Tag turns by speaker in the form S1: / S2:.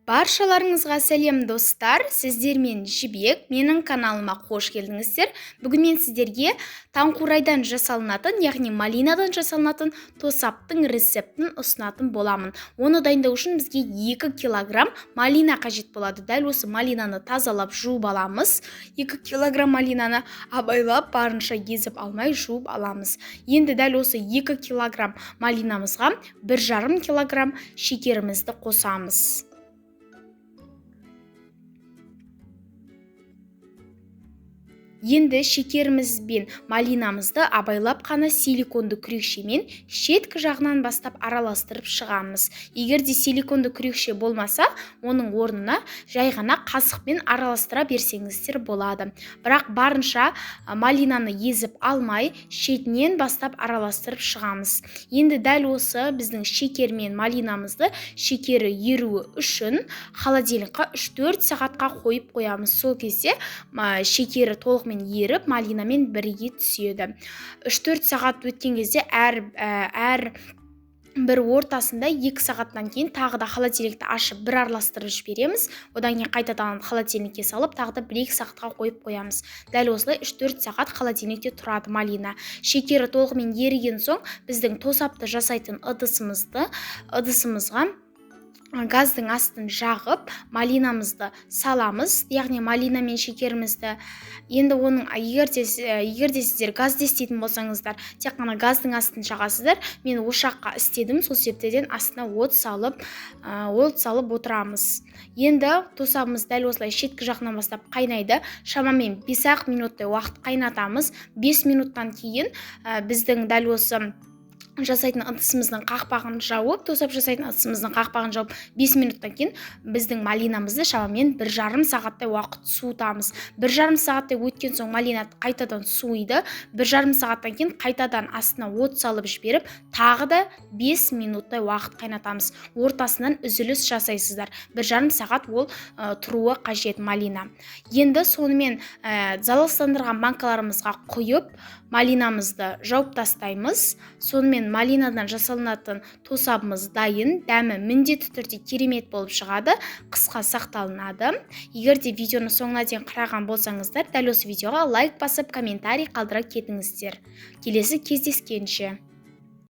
S1: Баршаларыңызға сәлем достар, сіздермен Жібек, менің каналыма қош келдіңіздер. Бүгін мен сіздерге таңқурайдан жасалынатын, яғни малинадан жасалынатын тосаптың рецептін ұсынатын боламын. Оны дайындау үшін бізге 2 килограмм малина қажет болады. Дәл осы малинаны тазалап жуып аламыз. 2 килограмм малинаны абайлап, барынша езіп алмай жуып аламыз. Енді дәл осы 2 килограмм малинамызға 1,5 килограмм шекерімізді қосамыз. Енді шекеріміз бен малинамызды абайлап қана силиконды күрекшемен шеткі жағынан бастап араластырып шығамыз. Егер де силиконды күрекше болмаса, оның орнына жай ғана қасықпен араластыра берсеңіздер болады. Бірақ барынша малинаны езіп алмай, шетінен бастап араластырып шығамыз. Енді дәл осы біздің шекер мен малинамызды шекері еруі үшін холодильникқа 3-4 сағатқа қойып қоямыз. Сол кезде шекері толық еріп, малинамен бірге түседі. 3-4 сағат өткен кезде әр бір ортасында 2 сағаттан кейін тағы да холодильникті ашып бір араластырып жібереміз. Одан кейін қайтадан холодильникке салып, тағы да 1-2 сағатқа қойып қоямыз. Дәл осылай 3-4 сағат холодильникте тұрады малина. Шекері толығымен еріген соң, біздің тосапты жасайтын ыдысымызға газдың астын жағып, малинамызды саламыз, яғни малина мен шекерімізді. Енді оның егер де сіздер газды істейтін болсаңыздар, тек қана газдың астын жағасыздар. Мен ошаққа істедім, сол себептен астына от салып отырамыз. Енді тосабымыз дәл осылай шеткі жағынан бастап қайнайды. Шамамен 5 минуттай уақыт қайнатамыз. 5 минуттан кейін біздің дәл осы жасайтын ыдысымыздың қақпағын жауып, тосап жасайтын ыдысымыздың қақпағын жауып, 5 минуттан кейін біздің малинамызды шамамен 1,5 сағаттай уақыт суытамыз. 1,5 сағаттай өткен соң малина қайтадан суиды. 1,5 сағаттан кейін қайтадан астына от салып жіберіп, тағы да 5 минуттай уақыт қайнатамыз. Ортасынан үзіліс жасайсыздар. 1,5 сағат ол тұруы қажет малина. Енді сонымен залалсыздандырған банкаларымызға құйып, малинамызды жауып тастаймыз. Сонымен малинадан жасалынатын тосабымыз дайын. Дәмі міндетті түрде керемет болып шығады, қысқа сақталынады. Егер де видеоны соңына дейін қараған болсаңыздар, дәл осы видеоға лайк басып, комментарий қалдыра кетіңіздер. Келесі кездескенше.